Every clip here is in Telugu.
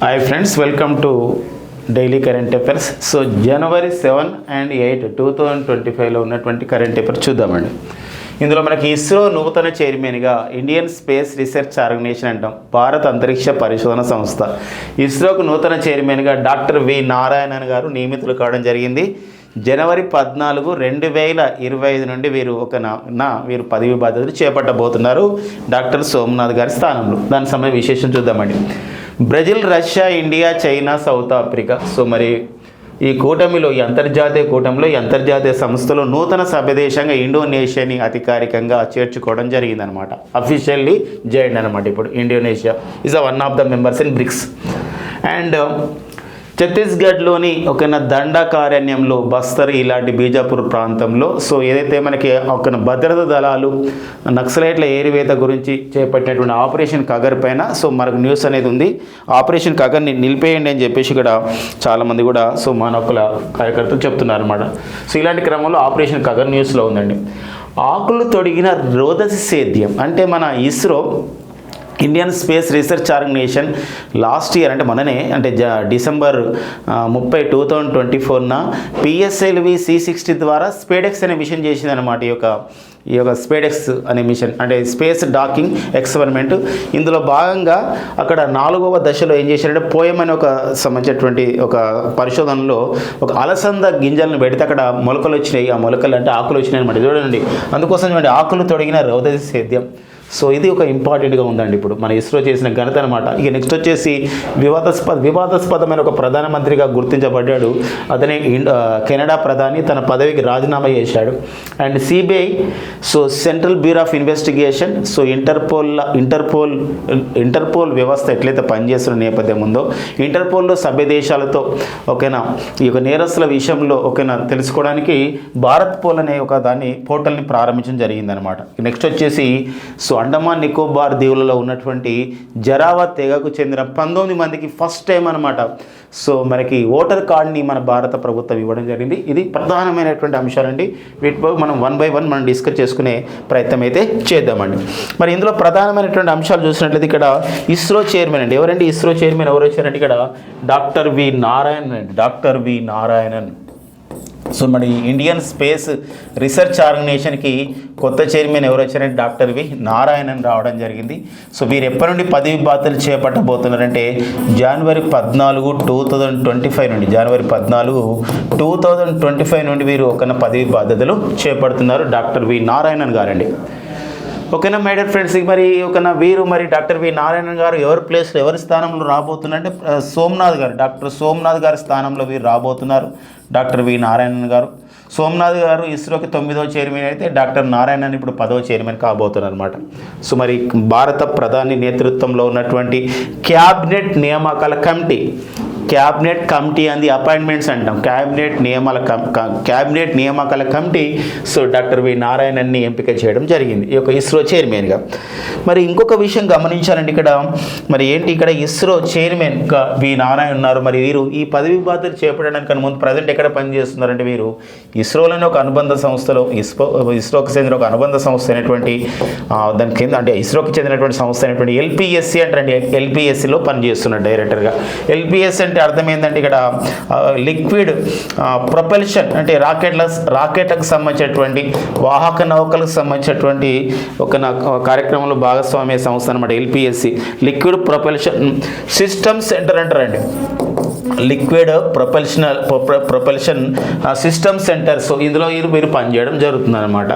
Hi friends, welcome to daily current affairs. So January 7 and 8, 2025లో ఉన్నటువంటి కరెంట్ అఫైర్స్ చూద్దామండి. ఇందులో మనకి ఇస్రో నూతన చైర్మన్గా ఇండియన్ స్పేస్ రీసెర్చ్ ఆర్గనైజేషన్ అంటాం, భారత అంతరిక్ష పరిశోధన సంస్థ. ఇస్రోకు నూతన చైర్మన్గా డాక్టర్ వి నారాయణన్ గారు నియమితులు కావడం జరిగింది. జనవరి 14, 2025 నుండి వీరు పదవి బాధ్యతలు చేపట్టబోతున్నారు డాక్టర్ సోమనాథ్ గారి స్థానంలో. దానికి సంబంధించిన విశేషం చూద్దామండి. Brazil, Russia, India, China, south Africa. So మరి ఈ కూటమిలో, ఈ అంతర్జాతీయ సంస్థలో నూతన సభ్యదేశంగా ఇండోనేషియాని అధికారికంగా చేర్చుకోవడం జరిగిందనమాట. అఫీషియల్లీ జాయిన్ అనమాట. ఇప్పుడు Indonesia is one of the members in BRICS. And ఛత్తీస్గఢ్లోని ఒక దండకారణ్యంలో, బస్తర్ ఇలాంటి బీజాపూర్ ప్రాంతంలో సో ఏదైతే మనకి ఒక భద్రతా దళాలు నక్సలైట్ల ఏరివేత గురించి చేపట్టినటువంటి ఆపరేషన్ కగర్ పైన సో మనకు న్యూస్ అనేది ఉంది. ఆపరేషన్ కగర్ని నిలిపేయండి అని చెప్పేసి ఇక్కడ చాలామంది కూడా సో మానవకుల కార్యకర్తలు చెప్తున్నారు అనమాట. సో ఇలాంటి క్రమంలో ఆపరేషన్ కగర్ న్యూస్లో ఉందండి. ఆకులు తొడిగిన రోదసి సేద్యం అంటే మన ISRO Indian space research organisation last year అంటే మననే అంటే డిసెంబర్ 30, 2024న పిఎస్ఎల్వి C60 ద్వారా స్పేడెక్స్ అనే మిషన్ చేసిందనమాట. ఈ యొక్క స్పేడెక్స్ అనే మిషన్ అంటే స్పేస్ డాకింగ్ ఎక్స్పెరిమెంట్. ఇందులో భాగంగా అక్కడ 4వ దశలో ఏం చేశారంటే పోయం అనే ఒక సంబంధించినటువంటి ఒక పరిశోధనలో ఒక అలసంద గింజలను పెడితే అక్కడ మొలకలు వచ్చినాయి. ఆ మొలకలు అంటే ఆకులు వచ్చినాయి అనమాట. చూడండి, అందుకోసం చూడండి, ఆకులు తొడిగిన రోదసి సేద్యం. సో ఇది ఒక ఇంపార్టెంట్గా ఉందండి ఇప్పుడు మన ఇస్రో చేసిన ఘనత అనమాట. ఇక నెక్స్ట్ వచ్చేసి వివాదాస్పదమైన ఒక ప్రధానమంత్రిగా గుర్తించబడ్డాడు. అతనే కెనడా ప్రధాని, తన పదవికి రాజీనామా చేశాడు. And CBI, so central bureau of investigation, so interpole వ్యవస్థ ఎట్లయితే పనిచేస్తున్న నేపథ్యం ఉందో, ఇంటర్పోల్లో సభ్య దేశాలతో ఓకేనా ఈ యొక్క నేరస్తుల విషయంలో ఓకేనా తెలుసుకోవడానికి భారత్ పోల్ అనే ఒక దాన్ని పోర్టల్ని ప్రారంభించడం జరిగిందనమాట. నెక్స్ట్ వచ్చేసి సో అండమాన్ నికోబార్ దీవులలో ఉన్నటువంటి జరావా తెగకు చెందిన 19 మందికి ఫస్ట్ టైం అనమాట సో మనకి ఓటర్ కార్డ్ని మన భారత ప్రభుత్వం ఇవ్వడం జరిగింది. ఇది ప్రధానమైనటువంటి అంశాలండి. వీటిపై మనం 1 by 1 మనం డిస్కస్ చేసుకునే ప్రయత్నం అయితే చేద్దామండి. మరి ఇందులో ప్రధానమైనటువంటి అంశాలు చూసినట్లయితే ఇక్కడ ఇస్రో చైర్మన్ అండి. ఎవరండి ఇస్రో చైర్మన్? ఎవరు వచ్చారంటే ఇక్కడ డాక్టర్ వి నారాయణన్. సో మరి ఇండియన్ స్పేస్ రీసెర్చ్ ఆర్గనైజేషన్కి కొత్త చైర్మన్ ఎవరు వచ్చారంటే డాక్టర్ వి నారాయణన్ రావడం జరిగింది. సో వీరు ఎప్పటి నుండి పదవి బాధ్యతలు చేపట్టబోతున్నారంటే జనవరి 14, 2025 నుండి వీరు ఒక పదవి బాధ్యతలు చేపడుతున్నారు డాక్టర్ వి నారాయణన్ గారండి. ఓకేనా మై డియర్ ఫ్రెండ్స్, వీరు డాక్టర్ వి నారాయణన్ గారు ఎవరి స్థానంలో రాబోతున్నారంటే డాక్టర్ సోమనాథ్ గారి స్థానంలో వీరు రాబోతున్నారు. డాక్టర్ వి నారాయణన్ గారు, సోమనాథ్ గారు ఇస్రోకి 9వ చైర్మన్ అయితే డాక్టర్ నారాయణన్ ఇప్పుడు 10వ చైర్మన్ కాబోతున్నారు అనమాట. సో మరి భారత ప్రధాని నేతృత్వంలో ఉన్నటువంటి క్యాబినెట్ కమిటీ అంది అపాయింట్మెంట్స్ అంటాం. క్యాబినెట్ నియామకాల కమిటీ సో డాక్టర్ వి నారాయణన్ని ఎంపిక చేయడం జరిగింది ఈ యొక్క ఇస్రో చైర్మన్గా. మరి ఇంకొక విషయం గమనించాలండి ఇక్కడ. మరి ఏంటి ఇక్కడ ఇస్రో చైర్మన్గా వి నారాయణ ఉన్నారు. మరి వీరు ఈ పదవి బాధ్యతలు చేపట్టడానికి ముందు ప్రజెంట్ ఎక్కడ పనిచేస్తున్నారంటే వీరు ఇస్రోలోని ఒక అనుబంధ సంస్థలో ఇస్రోకి చెందిన ఒక అనుబంధ సంస్థ అయినటువంటి దాని కింద అంటే ఇస్రోకి చెందినటువంటి సంస్థ అయినటువంటి LPSC అంటారండి. LPSCలో పనిచేస్తున్నారు డైరెక్టర్గా. LPSC అంటే అర్థం ఏంటంటే ఇక్కడ లిక్విడ్ ప్రొపల్షన్ అంటే రాకెట్లకు సంబంధించినటువంటి వాహక నౌకలకు సంబంధించినటువంటి ఒక కార్యక్రమంలో భాగస్వామ్య సంస్థ అనమాట LPSC. Liquid propulsion system centre అంటారండి. Liquid propulsion system centre. So ఇందులో మీరు పనిచేయడం జరుగుతుంది అనమాట.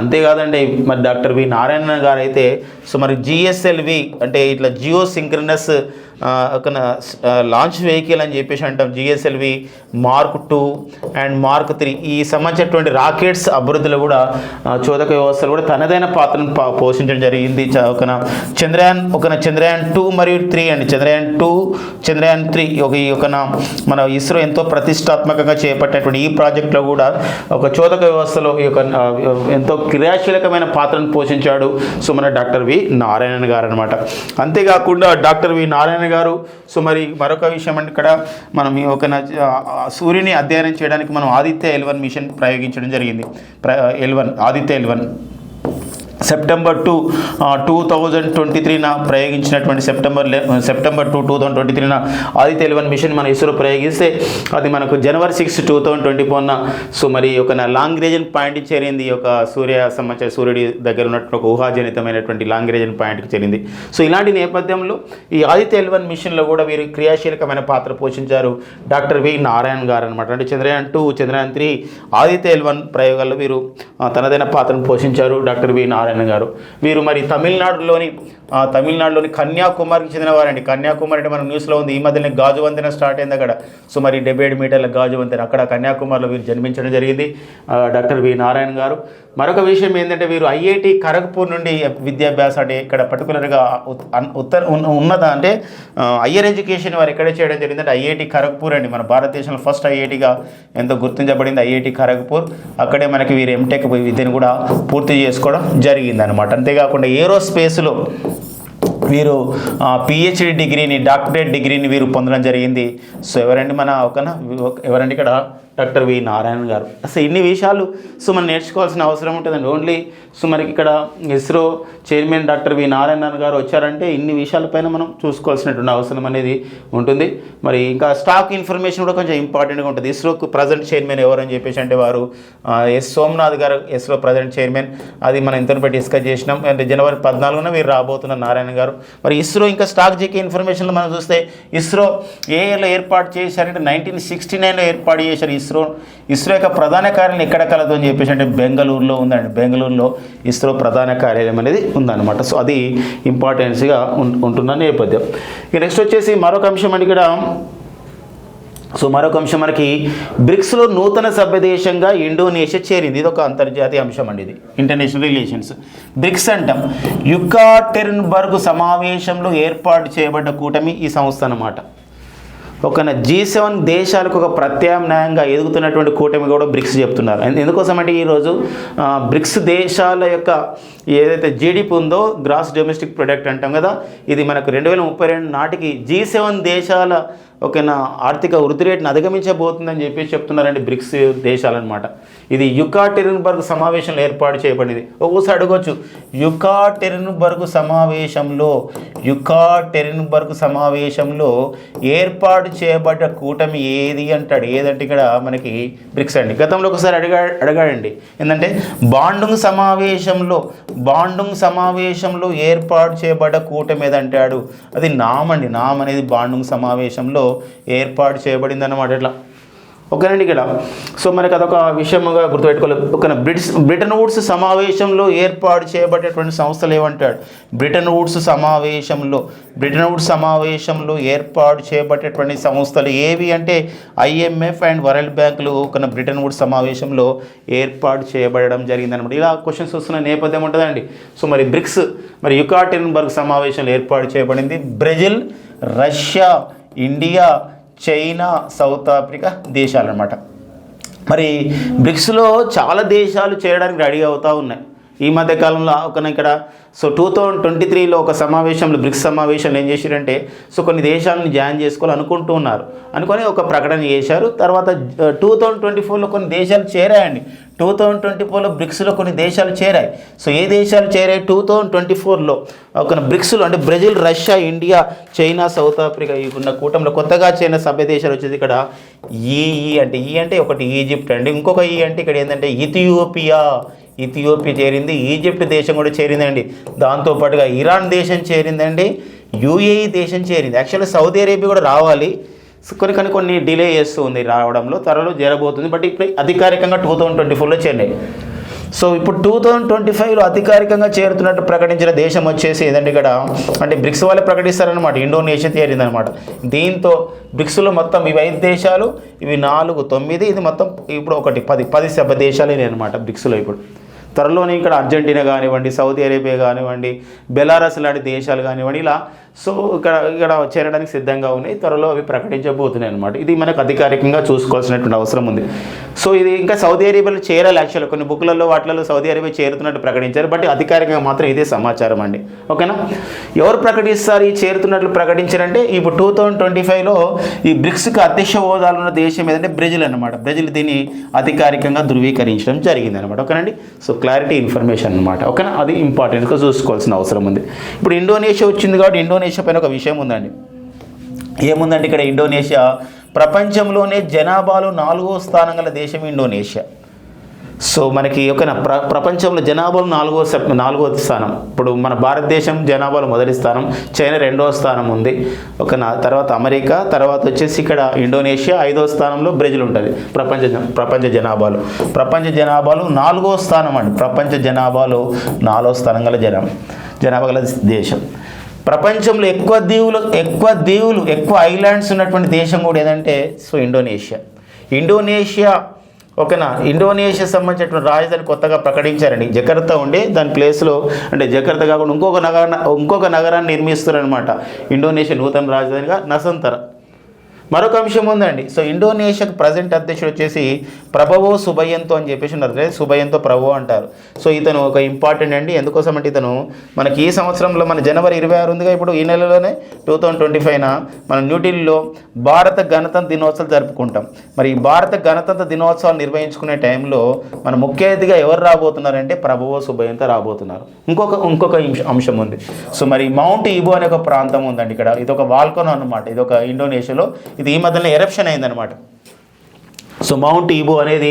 అంతేకాదండి మరి డాక్టర్ వి నారాయణ గారు అయితే సో మరి GSLV అంటే ఇట్లా జియో సింక్రనస్ ఒక లాంచ్ వెహికల్ అని చెప్పేసి అంటాం. GSLV Mark 2 అండ్ Mark 3 ఈ సంబంధించినటువంటి రాకెట్స్ అభివృద్ధిలో కూడా చోదక వ్యవస్థలు కూడా తనదైన పాత్రను పోషించడం జరిగింది. చంద్రయాన్ 2 మరియు 3 అండి. చంద్రయాన్ 3 మన ఇస్రో ఎంతో ప్రతిష్టాత్మకంగా చేపట్టినటువంటి ఈ ప్రాజెక్టులో కూడా ఒక చోదక వ్యవస్థలో ఈ యొక్క ఎంతో క్రియాశీలకమైన పాత్రను పోషించాడు సో మన డాక్టర్ వి నారాయణన్ గారు అనమాట. అంతేకాకుండా డాక్టర్ వి నారాయణ గారు సో మరి మరొక విషయం అంటే ఇక్కడ మనం ఒక సూర్యుని అధ్యయనం చేయడానికి మనం ఆదిత్య L1 మిషన్ ప్రయోగించడం జరిగింది. ఆదిత్య L1 సెప్టెంబర్ 2023 ప్రయోగించినటువంటి సెప్టెంబర్ 2 2023 ఆదిత్య 11 మిషన్ మన ఇస్రో ప్రయోగిస్తే అది మనకు జనవరి 6 2024 సో మరి ఒక లాంగ్ రేంజ్ పాయింట్కి చేరింది. ఈ యొక్క సూర్యుడి దగ్గర ఉన్నటువంటి ఒక ఊహాజనితమైనటువంటి లాంగ్ రేంజ్ పాయింట్కి చేరింది. సో ఇలాంటి నేపథ్యంలో ఈ ఆదిత్య 11 మిషన్లో కూడా వీరు క్రియాశీలకమైన పాత్ర పోషించారు డాక్టర్ వి నారాయణ గారు అనమాట. అంటే చంద్రయాన్ 2 చంద్రయాన్ 3 ఆదిత్య 11 ప్రయోగాల్లో వీరు తనదైన పాత్రను పోషించారు డాక్టర్ వి నారాయణ గారు. వీరు మరి తమిళనాడులోని కన్యాకుమారికి చెందినవారండి. కన్యాకుమారి అంటే మన న్యూస్లో ఉంది, ఈ మధ్యనే గాజు వంతెన స్టార్ట్ అయింది అక్కడ. సో మరి 77 మీటర్ల గాజు వంతెన అక్కడ కన్యాకుమారిలో వీరు జన్మించడం జరిగింది డాక్టర్ వి నారాయణ గారు. మరొక విషయం ఏంటంటే వీరు ఐఐటి ఖరగ్పూర్ నుండి విద్యాభ్యాసం అంటే ఇక్కడ పర్టికులర్గా ఉన్నత అంటే హయ్యర్ ఎడ్యుకేషన్ వారు ఎక్కడ చేయడం జరిగిందంటే ఐఐటి ఖరగ్పూర్ అండి. మన భారతదేశంలో ఫస్ట్ ఐఐటిగా ఎంతో గుర్తించబడింది ఐఐటి ఖరగ్పూర్. అక్కడే మనకి వీరు ఎంటెక్ విద్యను కూడా పూర్తి చేసుకోవడం జరిగింది అనమాట. అంతేకాకుండా ఏరోస్పేస్లో వీరు పిహెచ్డి డిగ్రీని డాక్టరేట్ డిగ్రీని వీరు పొందడం జరిగింది. సో ఎవరండి ఎవరండి ఇక్కడ డాక్టర్ వి నారాయణ గారు. అసలు ఇన్ని విషయాలు సో మనం నేర్చుకోవాల్సిన అవసరం ఉంటుందండి. ఓన్లీ సో మనకి ఇక్కడ ISRO chairman doctor V Narayana గారు వచ్చారంటే ఇన్ని విషయాలపైన మనం చూసుకోవాల్సినటువంటి అవసరం అనేది ఉంటుంది. మరి ఇంకా స్టాక్ ఇన్ఫర్మేషన్ కూడా కొంచెం ఇంపార్టెంట్గా ఉంటుంది. ఇస్రోకు ప్రజెంట్ చైర్మన్ ఎవరని చెప్పేసి అంటే వారు ఎస్ సోమనాథ్ గారు ఇస్రో ప్రజెంట్ చైర్మన్. అది మనం ఇంతలో డిస్కస్ చేసినాం. అంటే జనవరి 14న వీరు రాబోతున్న నారాయణ గారు. మరి ఇస్రో ఇంకా స్టాక్ జీకే ఇన్ఫర్మేషన్లో మనం చూస్తే ఇస్రో ఏ ఇయర్లో ఏర్పాటు చేశారంటే 1969లో ఏర్పాటు చేశారు. ఇస్రో యొక్క ప్రధాన కార్యాలయం ఎక్కడ కలదు అని చెప్పేసి అంటే బెంగళూరులో ఉందండి. బెంగళూరులో ఇస్రో ప్రధాన కార్యాలయం అనేది ఉందన్నమాట. సో అది ఇంపార్టెన్స్గా ఉంటున్న నేపథ్యం. ఇక నెక్స్ట్ వచ్చేసి మరొక అంశం అండి ఇక్కడ. సో మరొక అంశం మనకి బ్రిక్స్లో నూతన సభ్య దేశంగా ఇండోనేషియా చేరింది. ఇది ఒక అంతర్జాతీయ అంశం అండి. ఇది ఇంటర్నేషనల్ రిలేషన్స్. బ్రిక్స్ అంటాం యుకాటెరిన్బర్గ్ సమావేశంలో ఏర్పాటు చేయబడ్డ కూటమి ఈ సంస్థ అన్నమాట. ఒక G7 దేశాలకు ఒక ప్రత్యామ్నాయంగా ఎదుగుతున్నటువంటి కూటమి కూడా బ్రిక్స్ చెప్తున్నారు. ఎందుకోసం అంటే ఈరోజు బ్రిక్స్ దేశాల యొక్క ఏదైతే జీడిపి ఉందో గ్రాస్ డొమెస్టిక్ ప్రొడక్ట్ అంటాం కదా, ఇది మనకు 2032 నాటికి G7 దేశాల ఆర్థిక వృద్ధి రేటును అధిగమించబోతుందని చెప్పేసి చెప్తున్నారండి బ్రిక్స్ దేశాలన్నమాట. ఇది యుకాటెరిన్బర్గ్ సమావేశంలో ఏర్పాటు చేయబడింది. ఒక్కోసారి అడగవచ్చు యుకాటెరిన్బర్గ్ సమావేశంలో ఏర్పాటు చేయబడ్డ కూటమి ఏది అంటాడు. ఏదంటే ఇక్కడ మనకి బ్రిక్స్ అండి. గతంలో ఒకసారి అడగాడండి ఏంటంటే బాండుంగ్ సమావేశంలో ఏర్పాటు చేయబడ్డ కూటమి ఏదంటాడు. అది నామ్ అండి. నామ్ అనేది బాండుంగ్ సమావేశంలో ఏర్పాటు చేయబడింది అన్నమాట. ఇట్లా ఓకేనండి ఇక్కడ. సో మనకి అదొక విషయంగా గుర్తుపెట్టుకోవాలి. బ్రిటన్ వుడ్స్ సమావేశంలో ఏర్పాటు చేయబడేటువంటి సంస్థలు ఏమంటాడు. బ్రిటన్ వుడ్స్ సమావేశంలో ఏర్పాటు చేయబడేటువంటి సంస్థలు ఏవి అంటే IMF అండ్ వరల్డ్ బ్యాంకులు బ్రిటన్ వుడ్స్ సమావేశంలో ఏర్పాటు చేయబడడం జరిగిందనమాట. ఇలా క్వశ్చన్స్ వస్తున్న నేపథ్యం ఉంటుందండి. సో మరి బ్రిక్స్ యుకాటెరిన్బర్గ్ సమావేశంలో ఏర్పాటు చేయబడింది. Brazil, Russia, India, China, south Africa దేశాలు అన్నమాట. మరి బ్రిక్స్లో చాలా దేశాలు చేయడానికి రెడీ అవుతూ ఉన్నాయి. ఈ మధ్య కాలంలో ఇక్కడ సో 2023లో ఒక సమావేశంలో బ్రిక్స్ సమావేశంలో ఏం చేశారంటే సో కొన్ని దేశాలను జాయిన్ అనుకొని ఒక ప్రకటన చేశారు. తర్వాత 2024లో కొన్ని దేశాలు చేరాయండి. 2024లో బ్రిక్స్లో కొన్ని దేశాలు చేరాయి. సో ఏ దేశాలు చేరాయి 2024లో బ్రిక్స్లో అంటే Brazil, Russia, India, China, south Africa ఈ ఉన్న కూటమిలో కొత్తగా చేరిన సభ్య దేశాలు వచ్చేసి ఇక్కడ ఈ అంటే ఒకటి ఈజిప్ట్ అండి. ఇంకొక అంటే ఇక్కడ ఏంటంటే ఇథియోపియా చేరింది. ఈజిప్ట్ దేశం కూడా చేరిందండి. దాంతోపాటుగా ఇరాన్ దేశం చేరిందండి. UAE దేశం చేరింది. యాక్చువల్లీ సౌదీ అరేబియా కూడా రావాలి, కొన్ని డిలే చేస్తూ ఉంది రావడంలో, త్వరలో జరగబోతుంది. బట్ ఇప్పుడు అధికారికంగా 2024లో చేరినాయి. సో ఇప్పుడు 2025లో అధికారికంగా చేరుతున్నట్టు ప్రకటించిన దేశం వచ్చేసి ఏదంటే ఇక్కడ అంటే బ్రిక్స్ వాళ్ళే ప్రకటిస్తారనమాట. ఇండోనేషియా చేరిందనమాట. దీంతో బ్రిక్స్లో మొత్తం ఇవి 5 దేశాలు, ఇవి 4, 9, ఇది మొత్తం ఇప్పుడు 10 సభ్య దేశాలు అనమాట బ్రిక్స్లో. ఇప్పుడు త్వరలోనే ఇక్కడ అర్జెంటీనా కానివ్వండి, సౌదీ అరేబియా కానివ్వండి, బెలారస్ లాంటి దేశాలు కానివ్వండి, ఇలా సో ఇక్కడ చేరడానికి సిద్ధంగా ఉన్నాయి. త్వరలో అవి ప్రకటించబోతున్నాయి అనమాట. ఇది మనకు అధికారికంగా చూసుకోవాల్సినటువంటి అవసరం ఉంది. సో ఇది ఇంకా సౌదీ అరేబియాలో చేరాలి. యాక్చువల్గా కొన్ని బుక్లలో వాటిలో సౌదీ అరేబియా చేరుతున్నట్టు ప్రకటించారు. బట్ అధికారికంగా మాత్రం ఇదే సమాచారం అండి. ఓకేనా. ఎవరు ప్రకటిస్తారు ఈ చేరుతున్నట్లు ప్రకటించారంటే ఇప్పుడు 2025లో ఈ బ్రిక్స్కి అధ్యక్ష హోదాలో ఉన్న దేశం ఏదంటే బ్రెజిల్ అనమాట. బ్రెజిల్ దీన్ని అధికారికంగా ధృవీకరించడం జరిగింది అనమాట. ఓకేనండి. సో క్లారిటీ ఇన్ఫర్మేషన్ అనమాట. ఓకేనా, అది ఇంపార్టెంట్గా చూసుకోవాల్సిన అవసరం ఉంది. ఇప్పుడు ఇండోనేషియా వచ్చింది కాబట్టి ఇండోనేషియా పైన ఒక విషయం ఉందండి. ఏముందంటే ఇక్కడ ఇండోనేషియా ప్రపంచంలోనే జనాభాలో 4వ స్థానం గల దేశం ఇండోనేషియా. సో మనకి ఒక ప్రపంచంలో జనాభాలో 4వ స్థానం. ఇప్పుడు మన భారతదేశం జనాభాలో మొదటి స్థానం, చైనా 2వ స్థానం ఉంది, తర్వాత అమెరికా, తర్వాత వచ్చేసి ఇక్కడ ఇండోనేషియా, 5వ స్థానంలో బ్రెజిల్ ఉంటుంది ప్రపంచ జనాభాలో 4వ స్థానం అండి. ప్రపంచ జనాభాలో 4వ స్థానం గల జనాభా గల దేశం. ప్రపంచంలో ఎక్కువ ఐలాండ్స్ ఉన్నటువంటి దేశం కూడా ఏదంటే సో ఇండోనేషియా. ఓకేనా, ఇండోనేషియా సంబంధించినటువంటి రాజధాని కొత్తగా ప్రకటించారండి. జకర్తా ఉండే దాని ప్లేస్లో అంటే జకర్తా కాకుండా ఇంకొక నగరాన్ని నిర్మిస్తారనమాట. ఇండోనేషియా నూతన రాజధానిగా నసంతర. మరొక అంశం ఉందండి. సో ఇండోనేషియాకు ప్రజెంట్ అధ్యక్షుడు వచ్చేసి ప్రబవో సుబయంతో అని చెప్పేసి ఉన్నారు. సుబయంతో ప్రభో అంటారు. సో ఇతను ఒక ఇంపార్టెంట్ అండి. ఎందుకోసం అంటే ఇతను మనకి ఈ సంవత్సరంలో మన జనవరి 26 ఉందిగా, ఇప్పుడు ఈ నెలలోనే 2025న మన న్యూఢిల్లీలో భారత గణతంత్ర దినోత్సవాలు జరుపుకుంటాం. మరి ఈ భారత గణతంత్ర దినోత్సవాలు నిర్వహించుకునే టైంలో మన ముఖ్య అతిథిగా ఎవరు రాబోతున్నారంటే ప్రబవో సుబయంతో రాబోతున్నారు. ఇంకొక అంశం ఉంది. సో మరి మౌంట్ ఈబో అనే ఒక ప్రాంతం ఉందండి. ఇక్కడ ఇది ఒక వాల్కనో అనమాట. ఇది ఒక ఇండోనేషియాలో ఇది ఈ మధ్యలో ఎరప్షన్ అయిందనమాట. సో మౌంట్ ఈబో అనేది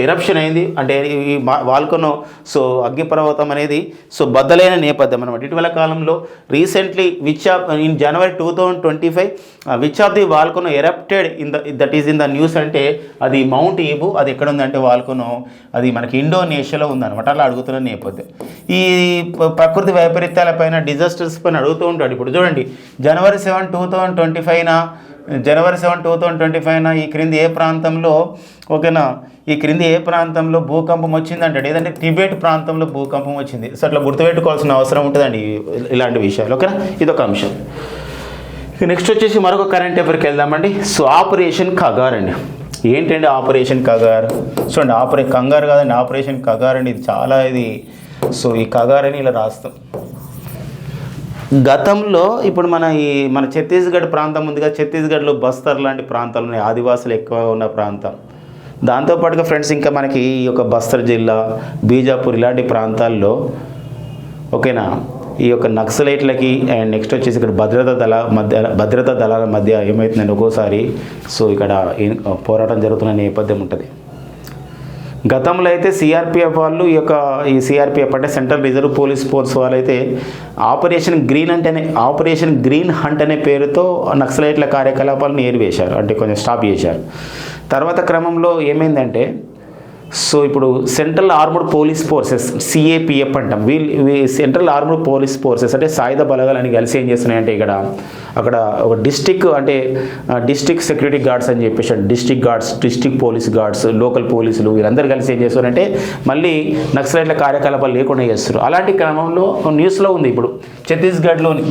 ఎరప్షన్ అయింది అంటే ఈ వాల్కనో అగ్నిపర్వతం అనేది బద్దలైన నేపథ్యం అనమాట. ఇటీవల కాలంలో recently in January 2025 which of the volcano erupted that is in the news అంటే అది మౌంట్ ఈబో. అది ఎక్కడ ఉందంటే వాల్కనో అది మనకి ఇండోనేషియాలో ఉందన్నమాట. అలా అడుగుతున్న నేపథ్యం. ఈ ప్రకృతి వైపరీత్యాల పైన డిజాస్టర్స్ పైన అడుగుతూ ఉంటాడు. ఇప్పుడు చూడండి, జనవరి 7, 2025 ఈ క్రింది ఏ ప్రాంతంలో భూకంపం వచ్చిందంటాడు. ఏదంటే టిబెట్ ప్రాంతంలో భూకంపం వచ్చింది. సో అట్లా గుర్తుపెట్టుకోవాల్సిన అవసరం ఉంటుందండి ఇలాంటి విషయాలు. ఓకేనా, ఇదొక అంశం. నెక్స్ట్ వచ్చేసి మరొక కరెంట్ అఫైర్కి వెళ్దామండి. సో ఆపరేషన్ కగార్ అండి. ఏంటండి ఆపరేషన్ కగార్? చూడండి, కంగారు కాదండి, ఆపరేషన్ కగార్ అండి. ఇది చాలా ఈ కగార్ అని ఇలా రాస్తాం. గతంలో ఇప్పుడు మన ఛత్తీస్గఢ్ ప్రాంతం ఉందిగా, ఛత్తీస్గఢ్లో బస్తర్ లాంటి ప్రాంతాలు ఉన్నాయి, ఆదివాసులు ఎక్కువగా ఉన్న ప్రాంతం. దాంతోపాటుగా ఫ్రెండ్స్ ఇంకా మనకి ఈ యొక్క బస్తర్ జిల్లా, బీజాపూర్ ఇలాంటి ప్రాంతాల్లో ఓకేనా ఈ యొక్క నక్సలైట్లకి అండ్ నెక్స్ట్ వచ్చేసి ఇక్కడ భద్రతా దళాల మధ్య ఏమవుతుందండి ఒక్కోసారి ఇక్కడ పోరాటం జరుగుతున్న నేపథ్యం ఉంటుంది. గతంలో అయితే సిఆర్పిఎఫ్ వాళ్ళు ఈ సిఆర్పిఎఫ్ అంటే సెంట్రల్ రిజర్వ్ పోలీస్ ఫోర్స్ వాళ్ళు అయితే ఆపరేషన్ గ్రీన్ హంట్ అనే పేరుతో నక్సలైట్ల కార్యకలాపాలను ఏరివేశారు, అంటే కొంచెం స్టాప్ చేశారు. తర్వాత క్రమంలో ఏమైందంటే ఇప్పుడు central armoured police forces CAPF అంటాం. సెంట్రల్ ఆర్మర్డ్ పోలీస్ ఫోర్సెస్ అంటే సాయుధ బలగాలని కలిసి ఏం చేస్తున్నాయంటే అక్కడ ఒక డిస్ట్రిక్ట్ సెక్యూరిటీ గార్డ్స్ అని చెప్పేసి డిస్ట్రిక్ట్ పోలీస్ గార్డ్స్, లోకల్ పోలీసులు వీరందరూ కలిసి ఏం చేస్తారంటే మళ్ళీ నక్సలైట్ల కార్యకలాపాలు లేకుండా చేస్తారు. అలాంటి క్రమంలో న్యూస్లో ఉంది. ఇప్పుడు ఛత్తీస్గఢ్లోని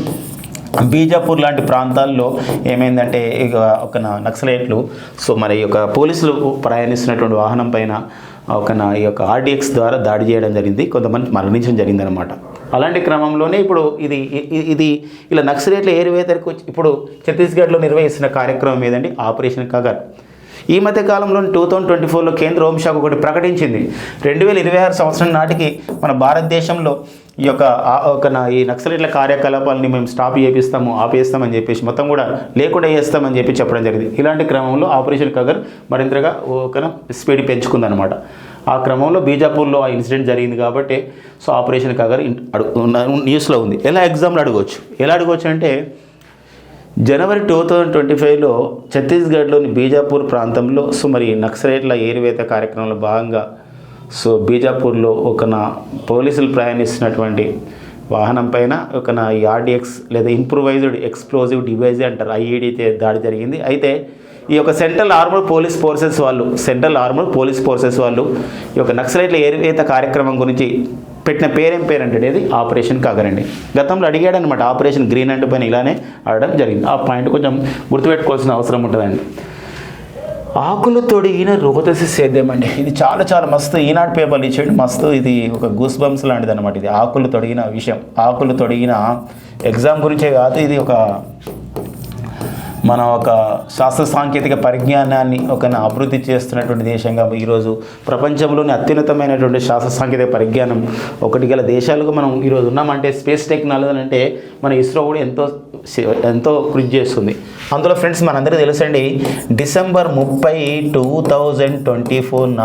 బీజాపూర్ లాంటి ప్రాంతాల్లో ఏమైందంటే ఒక నక్సలైట్లు మరి పోలీసులు ప్రయాణిస్తున్నటువంటి వాహనం పైన ఈ యొక్క RDX ద్వారా దాడి చేయడం జరిగింది, కొంతమంది మరణించడం జరిగిందనమాట. అలాంటి క్రమంలోనే ఇప్పుడు ఇది ఇలా నక్సలైట్ల ఏరివేతకు వచ్చి ఇప్పుడు ఛత్తీస్గఢ్లో నిర్వహిస్తున్న కార్యక్రమం ఏదండి ఆపరేషన్ కగార్. ఈ మధ్య కాలంలో 2024లో కేంద్ర హోంశాఖ ఒకటి ప్రకటించింది. 2026 సంవత్సరం నాటికి మన భారతదేశంలో ఈ నక్సలైట్ల కార్యకలాపాలని మేము స్టాప్ ఆపేస్తామని చెప్పేసి మొత్తం కూడా లేకుండా చేస్తామని చెప్పడం జరిగింది. ఇలాంటి క్రమంలో ఆపరేషన్ కగార్ మరింతగా స్పీడ్ పెంచుకుందనమాట. ఆ క్రమంలో బీజాపూర్లో ఆ ఇన్సిడెంట్ జరిగింది కాబట్టి ఆపరేషన్ కగార్ న్యూస్లో ఉంది. ఎలా అడగవచ్చు అంటే జనవరి 2025లో ఛత్తీస్గఢ్లోని బీజాపూర్ ప్రాంతంలో మరి నక్సలైట్ల ఏరివేత కార్యక్రమంలో భాగంగా బీజాపూర్లో పోలీసులు ప్రయాణిస్తున్నటువంటి వాహనం పైన ఈ RDX లేదా ఇంప్రూవైజ్డ్ ఎక్స్ప్లోజివ్ డివైజ్ అంటారు, IED దాడి జరిగింది. అయితే ఈ సెంట్రల్ ఆర్మర్డ్ పోలీస్ ఫోర్సెస్ వాళ్ళు ఈ నక్సలైట్ల ఏరివేత కార్యక్రమం గురించి పెట్టిన పేరంటే ఇది ఆపరేషన్ కగార్ అండి. గతంలో అడిగాడు అనమాట, ఆపరేషన్ గ్రీన్ హంట్ పైన ఇలానే అడగడం జరిగింది. ఆ పాయింట్ కొంచెం గుర్తుపెట్టుకోవాల్సిన అవసరం ఉంటుందండి. ఆకులు తొడిగిన రోదసి సేద్యం అండి. ఇది చాలా చాలా మస్తు, ఈనాడు పేపర్లు ఇచ్చేయండి మస్తు. ఇది ఒక గూస్ బంప్స్ లాంటిది అనమాట. ఇది ఆకులు తొడిగిన ఎగ్జామ్ గురించే కాదు, ఇది మన ఒక శాస్త్ర సాంకేతిక పరిజ్ఞానాన్ని ఒక అభివృద్ధి చేస్తున్నటువంటి దేశంగా ఈరోజు ప్రపంచంలోని అత్యున్నతమైనటువంటి శాస్త్ర సాంకేతిక పరిజ్ఞానం ఒకటి గల దేశాలుగా మనం ఈరోజు ఉన్నామంటే స్పేస్ టెక్నాలజీ అంటే మన ఇస్రో కూడా ఎంతో కృషి చేస్తుంది. అందులో ఫ్రెండ్స్ మనందరికీ తెలుసండి, డిసెంబర్ 30, 2024న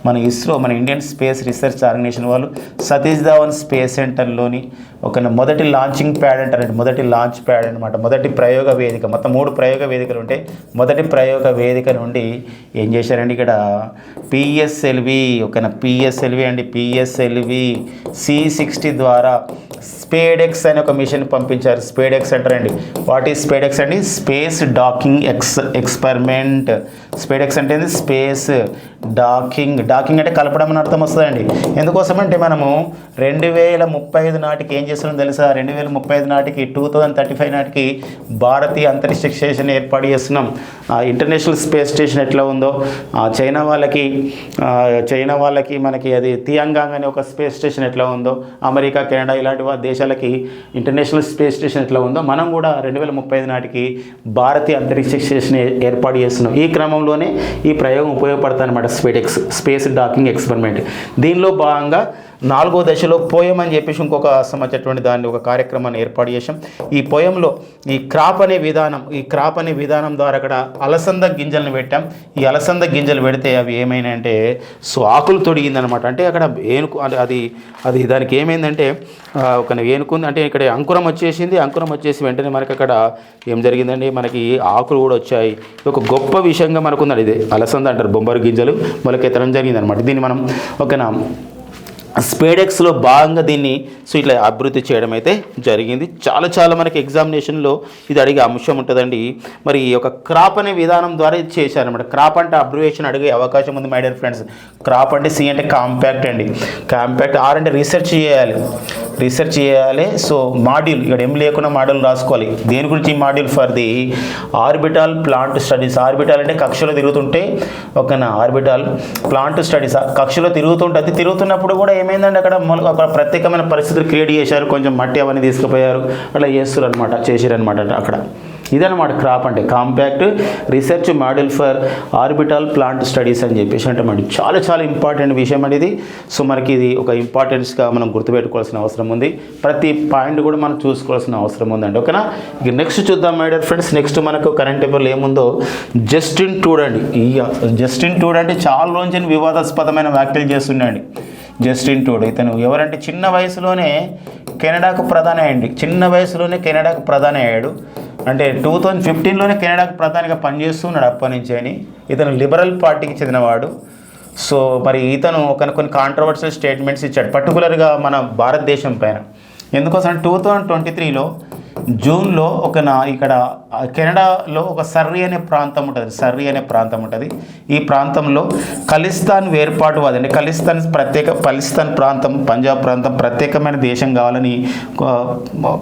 మన ఇస్రో, మన ఇండియన్ స్పేస్ రీసెర్చ్ ఆర్గనైజేషన్ వాళ్ళు సతీష్ ధావన్ స్పేస్ సెంటర్లోని ఒక మొదటి లాంచింగ్ ప్యాడ్ అంటారండి, మొదటి లాంచ్ ప్యాడ్ అనమాట, మొదటి ప్రయోగ వేదిక. మొత్తం 3 ప్రయోగ వేదికలు ఉంటాయి. మొదటి ప్రయోగ వేదిక నుండి ఏం చేశారండి, ఇక్కడ పిఎస్ఎల్వి అండి, పిఎస్ఎల్వి C60 ద్వారా స్పేడెక్స్ అనే ఒక మిషన్ పంపించారు. స్పేడెక్స్ అంటారండి. వాట్ ఈజ్ స్పేడెక్స్ అండి? Space docking experiment. స్పేడెక్స్ అంటే స్పేస్ డాకింగ్ అంటే కలపడం అని అర్థం వస్తుందండి. ఎందుకోసం అంటే మనము 2035 నాటికి ఏం చేస్తున్నాం తెలుసా? 2035 నాటికి 2035 నాటికి భారతీయ అంతరిక్ష స్టేషన్ ఏర్పాటు చేస్తున్నాం. ఇంటర్నేషనల్ స్పేస్ స్టేషన్ ఎట్లా ఉందో, చైనా వాళ్ళకి మనకి అది తియాంగాంగ్ అనే ఒక స్పేస్ స్టేషన్ ఎట్లా ఉందో, అమెరికా, కెనడా ఇలాంటి దేశాలకి ఇంటర్నేషనల్ స్పేస్ స్టేషన్ ఎట్లా ఉందో, మనం కూడా 2035 నాటికి భారతీయ అంతరిక్ష స్టేషన్ ఏర్పాటు చేస్తున్నాం. ఈ క్రమంలోనే ఈ ప్రయోగం ఉపయోగపడుతుంది అనమాట, స్పేస్ డాకింగ్ ఎక్స్పెరిమెంట్. దీనిలో భాగంగా 4వ దశలో పోయం అని చెప్పేసి ఇంకొక సంబంధించినటువంటి దాన్ని ఒక కార్యక్రమాన్ని ఏర్పాటు చేసాం. ఈ పోయంలో ఈ క్రాప్ అనే విధానం ద్వారా అక్కడ అలసంద గింజలను పెట్టాం. ఈ అలసంద గింజలు పెడితే అవి ఏమైనాయంటే ఆకులు తొడిగిందనమాట. అంటే అక్కడ అది దానికి ఏమైందంటే ఒక ఏనుకుంది అంటే ఇక్కడ అంకురం వచ్చేసి వెంటనే మనకి అక్కడ ఏం జరిగిందండి, మనకి ఆకులు కూడా వచ్చాయి. ఒక గొప్ప విషయంగా మనకుందండి. ఇది అలసంద అంటారు, బొంబారు గింజలు మొలకెత్తడం జరిగిందనమాట. దీన్ని మనం స్పేడెక్స్లో భాగంగా దీన్ని ఇట్లా అభివృద్ధి చేయడం అయితే జరిగింది. చాలా మనకి ఎగ్జామినేషన్లో ఇది అడిగే అంశం ఉంటుందండి. మరి ఈ యొక్క క్రాప్ అనే విధానం ద్వారా ఇది చేశారనమాట. క్రాప్ అంటే అబ్రివేషన్ అడిగే అవకాశం ఉంది మై డియర్ ఫ్రెండ్స్. క్రాప్ అంటే C అంటే కాంపాక్ట్ అండి, కాంపాక్ట్. R అంటే రీసెర్చ్ చేయాలి. సో మాడ్యూల్, ఇక్కడ ఏం లేకుండా మాడ్యూల్ రాసుకోవాలి. దేని గురించి ఈ module? For the orbital plant studies. Orbital అంటే కక్షలో తిరుగుతుంటే ఆర్బిటాల్ ప్లాంట్ స్టడీస్, కక్షలో తిరుగుతున్నప్పుడు కూడా ఏమైందంటే అక్కడ ఒక ప్రత్యేకమైన పరిస్థితులు క్రియేట్ చేశారు. కొంచెం మట్టి అవన్నీ తీసుకుపోయారు, అట్లా చేసారనమాట అక్కడ. ఇదనమాట క్రాప్ అంటే, compact research module for orbital plant studies అని చెప్పేసి అంటే మనకి చాలా ఇంపార్టెంట్ విషయం అండి ఇది. సో మనకి ఇది ఒక ఇంపార్టెన్స్గా మనం గుర్తుపెట్టుకోవాల్సిన అవసరం ఉంది. ప్రతి పాయింట్ కూడా మనం చూసుకోవాల్సిన అవసరం ఉందండి. ఓకేనా? ఇక నెక్స్ట్ చూద్దాం మై డియర్ ఫ్రెండ్స్. నెక్స్ట్ మనకు కరెంట్ పేపర్లో ఏముందో, జస్టిన్ ట్రూడో అండి. జస్టిన్ ట్రూడో అంటే చాలా రోజున వివాదాస్పదమైన వ్యాఖ్యలు చేస్తున్నాడు. జస్టిన్ ట్రూడో ఇతను ఎవరంటే చిన్న వయసులోనే కెనడాకు ప్రధాని అయ్యాడు. అంటే 2015లోనే కెనడాకు ప్రధానిగా పనిచేస్తున్నాడు అప్పటి నుంచి అని. ఇతను లిబరల్ పార్టీకి చెందినవాడు. సో మరి ఇతను కొన్ని కాంట్రవర్షియల్ స్టేట్మెంట్స్ ఇచ్చాడు, పర్టికులర్గా మన భారతదేశం పైన. ఎందుకోసం 2023లో జూన్లో ఇక్కడ కెనడాలో ఒక సర్రీ అనే ప్రాంతం ఉంటుంది. ఈ ప్రాంతంలో ఖలిస్తాన్ వేర్పాటువాది అంటే ఖలిస్తాన్ ప్రాంతం, పంజాబ్ ప్రాంతం ప్రత్యేకమైన దేశం కావాలని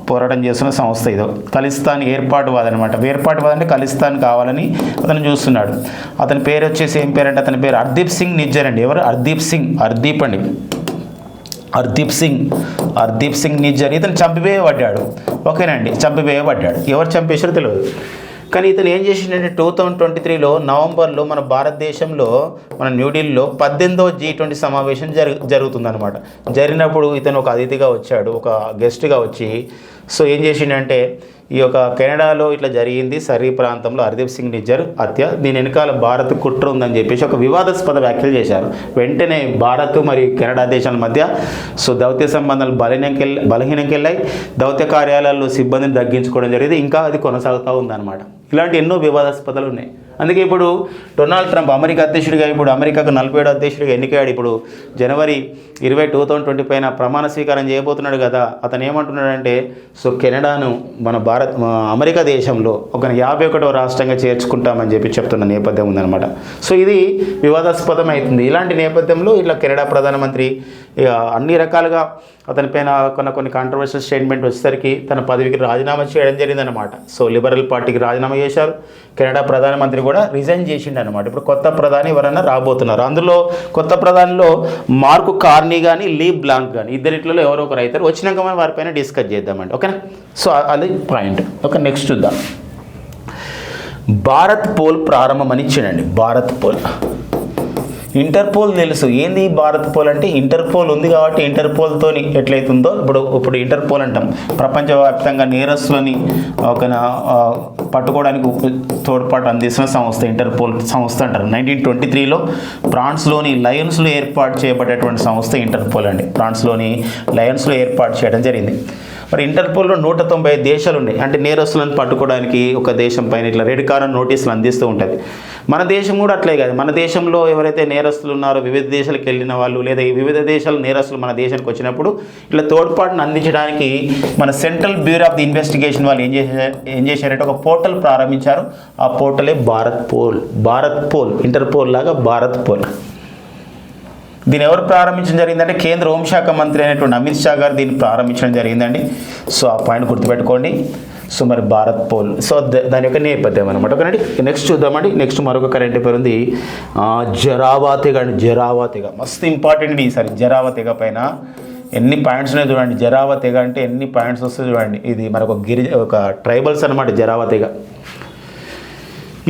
పోరాటం చేస్తున్న సంస్థ ఇది. ఖలిస్తాన్ ఏర్పాటువాది అనమాట. వేర్పాటువాది అంటే ఖలిస్తాన్ కావాలని అతను చూస్తున్నాడు. అతని పేరు వచ్చేసి ఏం పేరు అంటే, అతని పేరు హర్దీప్ సింగ్ నిజ్జర్ అండి. ఎవరు? హర్దీప్ సింగ్ నిజ్జర్. ఇతను చంపివేయబడ్డాడు. ఓకేనండి, చంపివేయబడ్డాడు. ఎవరు చంపేశారో తెలియదు. కానీ ఇతను ఏం చేసిందంటే 2023లో నవంబర్లో మన భారతదేశంలో, మన న్యూఢిల్లీలో 18వ G20 సమావేశం జరుగుతుందన్నమాట. జరిగినప్పుడు ఇతను ఒక అతిథిగా వచ్చాడు, ఒక గెస్ట్గా వచ్చి. సో ఏం చేసిండంటే, ఈ యొక్క కెనడాలో ఇట్లా జరిగింది, సర్రీ ప్రాంతంలో హర్దీప్ సింగ్ నిజ్జర్ హత్య, దీని వెనకాల భారత్ కుట్ర ఉందని చెప్పేసి ఒక వివాదాస్పద వ్యాఖ్యలు చేశారు. వెంటనే భారత్ మరియు కెనడా దేశాల మధ్య దౌత్య సంబంధాలు బలహీనంకెళ్ళాయి. దౌత్య కార్యాలయాల్లో సిబ్బందిని తగ్గించుకోవడం జరిగింది. ఇంకా అది కొనసాగుతూ ఉందన్నమాట. ఇలాంటి ఎన్నో వివాదాస్పదాలు ఉన్నాయి. అందుకే ఇప్పుడు డొనాల్డ్ ట్రంప్ అమెరికా అధ్యక్షుడిగా, ఇప్పుడు అమెరికాకు 47వ అధ్యక్షుడిగా ఎన్నికయ్యాడు. ఇప్పుడు జనవరి 20, 2020 పైన ప్రమాణ స్వీకారం చేయబోతున్నాడు కదా. అతను ఏమంటున్నాడంటే, కెనడాను మన అమెరికా దేశంలో ఒక 51వ రాష్ట్రంగా చేర్చుకుంటామని చెప్తున్న నేపథ్యం ఉందన్నమాట. ఇది వివాదాస్పదం అవుతుంది. ఇలాంటి నేపథ్యంలో ఇట్లా కెనడా ప్రధానమంత్రి అన్ని రకాలుగా అతనిపైన కొన్ని కాంట్రవర్షియల్ స్టేట్మెంట్ వచ్చేసరికి తన పదవికి రాజీనామా చేయడం జరిగిందనమాట. లిబరల్ పార్టీకి రాజీనామా చేశారు. కెనడా ప్రధానమంత్రి కూడా రిజైన్ చేసిండు అనమాట. ఇప్పుడు కొత్త ప్రధాని ఎవరన్నా రాబోతున్నారు. అందులో కొత్త ప్రధానిలో మార్క్ కార్నీ కానీ లీ బ్లాంక్ కానీ ఇద్దరిట్లో ఎవరో ఒకరు అవుతారు. వచ్చినాక మనం వారిపైన డిస్కస్ చేద్దామండి. ఓకేనా? అది పాయింట్. ఓకే, నెక్స్ట్ చూద్దాం. భారత్ పోల్ ప్రారంభమని ఇచ్చాడండి. భారత్ పోల్. ఇంటర్పోల్ తెలుసు. ఏంది భారత్ పోల్ అంటే? ఇంటర్పోల్ ఉంది కాబట్టి ఇంటర్పోల్తో ఎట్లయితుందో ఇప్పుడు ఇంటర్పోల్ అంటాం. ప్రపంచవ్యాప్తంగా నేరస్తులని ఒక పట్టుకోవడానికి తోడ్పాటు అందిస్తున్న సంస్థ ఇంటర్పోల్ సంస్థ అంటారు. 1923లో ఫ్రాన్స్లోని లయన్స్లో ఏర్పాటు చేయబడేటువంటి సంస్థ ఇంటర్పోల్ అండి. ఫ్రాన్స్లోని లయన్స్లో ఏర్పాటు చేయడం జరిగింది. మరి ఇంటర్పోల్లో 190 దేశాలు ఉన్నాయి. అంటే నేరస్తులను పట్టుకోవడానికి ఒక దేశం పైన ఇట్లా రెడ్ కార్నర్ నోటీసులు అందిస్తూ ఉంటుంది. మన దేశం కూడా అట్లే కాదు. మన దేశంలో ఎవరైతే నేరస్తులు ఉన్నారో వివిధ దేశాలకు వెళ్ళిన వాళ్ళు లేదా వివిధ దేశాల నేరస్తులు మన దేశానికి వచ్చినప్పుడు ఇట్లా తోడ్పాటును అందించడానికి మన central bureau of the investigation వాళ్ళు ఏం చేశారంటే ఒక పోర్టల్ ప్రారంభించారు. ఆ పోర్టలే Bharatpol. Bharatpol Interpol లాగా భారత్ పోల్. దీన్ని ఎవరు ప్రారంభించడం జరిగిందంటే కేంద్ర హోంశాఖ మంత్రి అయినటువంటి అమిత్ షా గారు దీన్ని ప్రారంభించడం జరిగిందండి. సో ఆ పాయింట్ గుర్తుపెట్టుకోండి. సో మరి భారత్ పోల్. సో దాని యొక్క నేపథ్యం అనమాట. ఓకేనండి. నెక్స్ట్ చూద్దామండి. నెక్స్ట్ మరొక కరెంట్ పేరు ఉంది జరావా తెగ అండి. జరావా తెగ మస్తు ఇంపార్టెంట్ ఈసారి. జరావా తెగ పైన ఎన్ని పాయింట్స్ ఉన్నాయి చూడండి. జరావా తెగ అంటే ఎన్ని పాయింట్స్ వస్తాయి చూడండి. ఇది మనకు ఒక ట్రైబల్స్ అనమాట జరావా తెగ.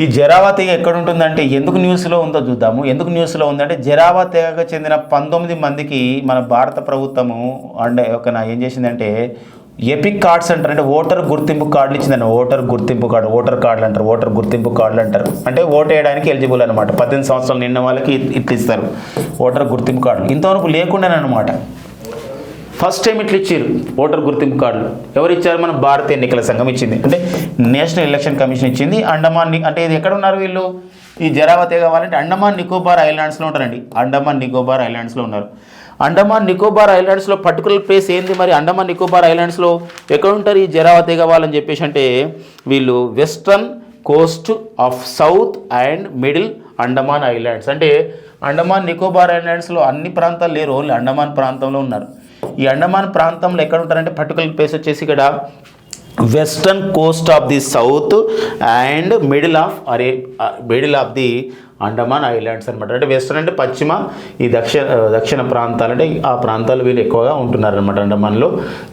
ఈ జరావా తెగ ఎక్కడ ఉంటుందంటే ఎందుకు న్యూస్లో ఉందో చూద్దాము. ఎందుకు న్యూస్లో ఉందంటే జరావా తెగకు చెందిన 19 మందికి మన భారత ప్రభుత్వము ఏం చేసిందంటే ఎపిక్ కార్డ్స్ అంటారు. అంటే ఓటర్ గుర్తింపు కార్డులు ఇచ్చిందండి. ఓటర్ కార్డులు అంటారు. ఓటర్ గుర్తింపు కార్డులు అంటారు. అంటే ఓటు వేయడానికి ఎలిజిబుల్ అనమాట. 18 సంవత్సరాలు నిన్న వాళ్ళకి ఇట్లా ఇస్తారు ఓటర్ గుర్తింపు కార్డులు. ఇంతవరకు లేకుండానమాట. ఫస్ట్ టైం ఇట్లా ఇచ్చారు ఓటర్ గుర్తింపు కార్డులు. ఎవరు ఇచ్చారు? మన భారత ఎన్నికల సంఘం ఇచ్చింది. అంటే నేషనల్ ఎలక్షన్ కమిషన్ ఇచ్చింది. అంటే ఇది ఎక్కడ ఉన్నారు వీళ్ళు? ఈ జరావా తెగ కావాలంటే అండమాన్ నికోబార్ ఐలాండ్స్లో ఉంటారండి. అండమాన్ నికోబార్ ఐలాండ్స్లో ఉన్నారు. అండమాన్ నికోబార్ ఐలాండ్స్లో పర్టికులర్ ప్లేస్ ఏంది మరి? అండమాన్ నికోబార్ ఐలాండ్స్లో ఎక్కడ ఉంటారు ఈ జరావా తెగ వాళ్ళని చెప్పేసి అంటే వీళ్ళు western Coast of south and middle Andaman islands. అంటే అండమాన్ నికోబార్ ఐలాండ్స్లో అన్ని ప్రాంతాలు లేరు, ఓన్లీ అండమాన్ ప్రాంతంలో ఉన్నారు. ఈ అండమాన్ ప్రాంతంలో ఎక్కడ ఉంటారంటే పర్టికులర్ ప్లేస్ వచ్చేసి ఇక్కడ western Coast of the south and middle of the Andaman islands అనమాట. అంటే వెస్టర్న్ అంటే పశ్చిమ, ఈ దక్షిణ ప్రాంతాలు అంటే ఆ ప్రాంతాలు వీళ్ళు ఎక్కువగా ఉంటున్నారనమాట అండమాన్లో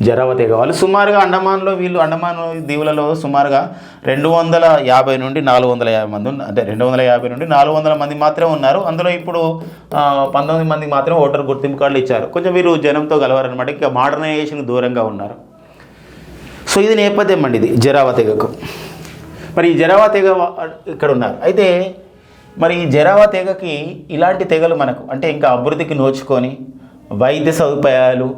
జరావా తెగ వాళ్ళు. సుమారుగా అండమాన్లో అండమాన్ దీవులలో సుమారుగా 250 నుండి 450 మంది అంటే 250 నుండి 400 మంది మాత్రమే ఉన్నారు. అందులో ఇప్పుడు 19 మందికి మాత్రం ఓటర్ గుర్తింపు కార్డులు ఇచ్చారు. కొంచెం వీరు జనంతో గలవారనమాట. ఇక మోడర్నైజేషన్ దూరంగా ఉన్నారు. సో ఇది నేపథ్యం అండి ఇది జరావా తెగకు. మరి ఈ జరావా తెగ ఇక్కడ ఉన్నారు. అయితే మరి ఈ జరావా తెగకి ఇలాంటి తెగలు మనకు అంటే ఇంకా అభివృద్ధికి నోచుకొని వైద్య సదుపాయాలు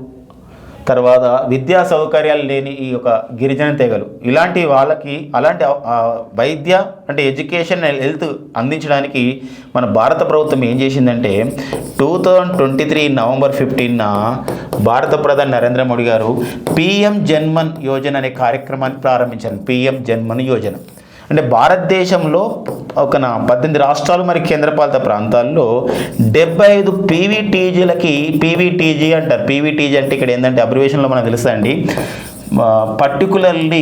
తర్వాత విద్యా సౌకర్యాలు లేని ఈ యొక్క గిరిజన తెగలు ఇలాంటి వాళ్ళకి అలాంటి వైద్య అంటే ఎడ్యుకేషన్ హెల్త్ అందించడానికి మన భారత ప్రభుత్వం ఏం చేసిందంటే 2023 నవంబర్ 15న భారత ప్రధాని నరేంద్ర మోడీ గారు పిఎం జన్మన్ యోజన అనే కార్యక్రమాన్ని ప్రారంభించారు. పిఎం జన్మన్ యోజన అంటే భారతదేశంలో ఒక 18 రాష్ట్రాలు మరి కేంద్రపాలిత ప్రాంతాల్లో 75 పీవీటీజీలకి పీవీటీజీ అంటారు. పీవీటీజీ అంటే ఇక్కడ ఏంటంటే అబ్రివేషన్లో మనకు తెలుసండి పర్టికులర్లీ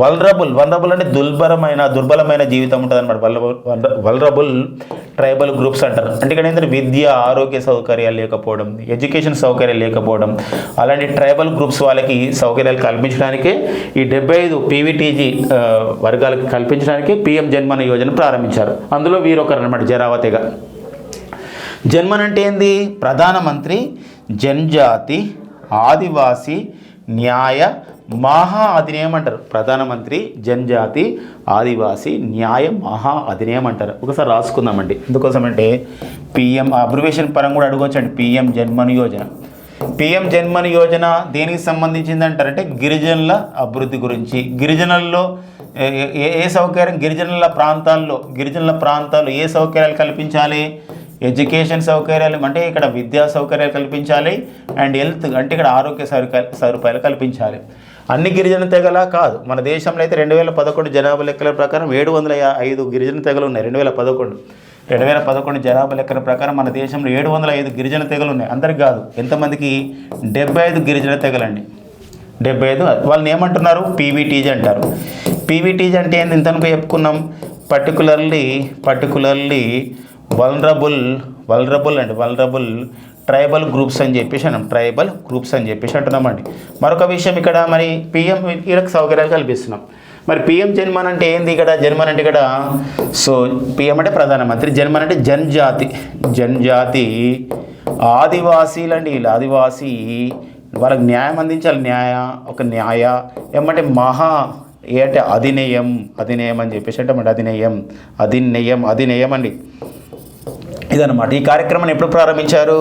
వల్నరబుల్ అంటే దుర్బలమైన జీవితం ఉంటుంది అనమాట. వల్నరబుల్ ట్రైబల్ గ్రూప్స్ అంటారు. అంటే ఇక్కడ ఏంటంటే విద్య ఆరోగ్య సౌకర్యాలు లేకపోవడం, ఎడ్యుకేషన్ సౌకర్యాలు లేకపోవడం, అలాంటి ట్రైబల్ గ్రూప్స్ వాళ్ళకి సౌకర్యాలు కల్పించడానికే ఈ 75 పీవీటీజీ వర్గాలకు కల్పించడానికి పిఎం జన్మన్ యోజన ప్రారంభించారు. అందులో వీరొకరు అనమాట జరావా తెగ. జన్మన్ అంటే ఏంది? ప్రధానమంత్రి జనజాతి ఆదివాసీ న్యాయ మహా అధినియం అంటారు. ప్రధానమంత్రి జనజాతి ఆదివాసీ న్యాయ మహా అధినియం అంటారు. ఒకసారి రాసుకుందామండి. ఎందుకోసం అంటే పిఎం అబ్రివేషన్ పరంగా కూడా అడగవచ్చండి. పిఎం జన్మన్ యోజన. పిఎం జన్మన్ యోజన దేనికి సంబంధించింది అంటారంటే గిరిజనుల అభివృద్ధి గురించి. గిరిజనుల్లో ఏ సౌకర్యం గిరిజనుల ప్రాంతాల్లో ఏ సౌకర్యాలు కల్పించాలి? ఎడ్యుకేషన్ సౌకర్యాలు అంటే ఇక్కడ విద్యా సౌకర్యాలు కల్పించాలి. అండ్ హెల్త్ అంటే ఇక్కడ ఆరోగ్య సదుపాయాలు కల్పించాలి. అన్ని గిరిజన తెగలా కాదు. మన దేశంలో అయితే 2011 జనాభా లెక్కల ప్రకారం 705 గిరిజన తెగలు ఉన్నాయి. 2011 జనాభా లెక్కల ప్రకారం మన దేశంలో 705 గిరిజన తెగలు ఉన్నాయి. అందరికి కాదు. ఎంతమందికి? 75 గిరిజన తెగలండి. 75. వాళ్ళని ఏమంటున్నారు? పీవీటీజీ అంటారు. పీవీటీజీ అంటే ఏంటి? ఇంతనుకో చెప్పుకున్నాం. పర్టికులర్లీ వల్నరబుల్ ట్రైబల్ గ్రూప్స్ అని చెప్పేసి అన్నాం, ట్రైబల్ గ్రూప్స్ అని చెప్పేసి అంటున్నామండి. మరొక విషయం ఇక్కడ మరి పిఎం వీళ్ళకి సౌకర్యాలు కల్పిస్తున్నాం. మరి పిఎం జన్మన్ అంటే ఏంది ఇక్కడ? జన్మన్ అంటే ఇక్కడ సో పిఎం అంటే ప్రధానమంత్రి, జన్మన్ అంటే జన్జాతి ఆదివాసీలు అండి. వీళ్ళు ఆదివాసీ, వాళ్ళకి న్యాయం అందించాలి. న్యాయ ఏమంటే ఏ అంటే అధినేయం అని చెప్పేసి అంటే అధినేయం అండి. ఇదన్నమాట. ఈ కార్యక్రమాన్ని ఎప్పుడు ప్రారంభించారు?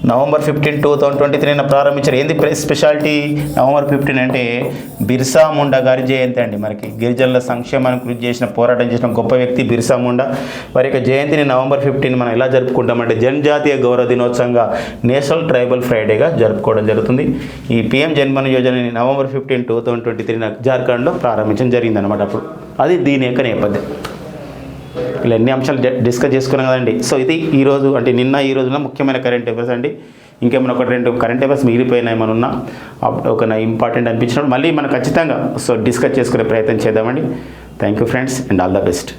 నవంబర్ 15, 2023 ప్రారంభించారు. ఏంది స్పెషాలిటీ నవంబర్ 15 అంటే? బిర్సా ముండా గారి జయంతి అండి. మనకి గిరిజనుల సంక్షేమానికి కృషి చేసిన, పోరాటం చేసిన గొప్ప వ్యక్తి బిర్సా ముండా. వారి యొక్క జయంతిని నవంబర్ 15 మనం ఎలా జరుపుకుంటామంటే జనజాతీయ గౌరవ దినోత్సవంగా, నేషనల్ ట్రైబల్ ఫ్రైడేగా జరుపుకోవడం జరుగుతుంది. ఈ పిఎం జన్మన్ యోజనని నవంబర్ 15, 2023 జార్ఖండ్లో ప్రారంభించడం జరిగిందనమాట. అప్పుడు అది దీని యొక్క నేపథ్యం. ఇలా ఎన్ని అంశాలు డిస్కస్ చేసుకున్నాం కదండి. సో ఇది ఈరోజు అంటే నిన్న ఈ రోజున ముఖ్యమైన కరెంట్ అఫైర్స్ అండి. ఇంకేమైనా 1-2 కరెంట్ అఫైర్స్ మిగిలిపోయినా ఏమైనా ఉన్నా ఒక ఇంపార్టెంట్ అనిపించినప్పుడు మళ్ళీ మనం ఖచ్చితంగా డిస్కస్ చేసుకునే ప్రయత్నం చేద్దామండి. Thank you friends and all the best.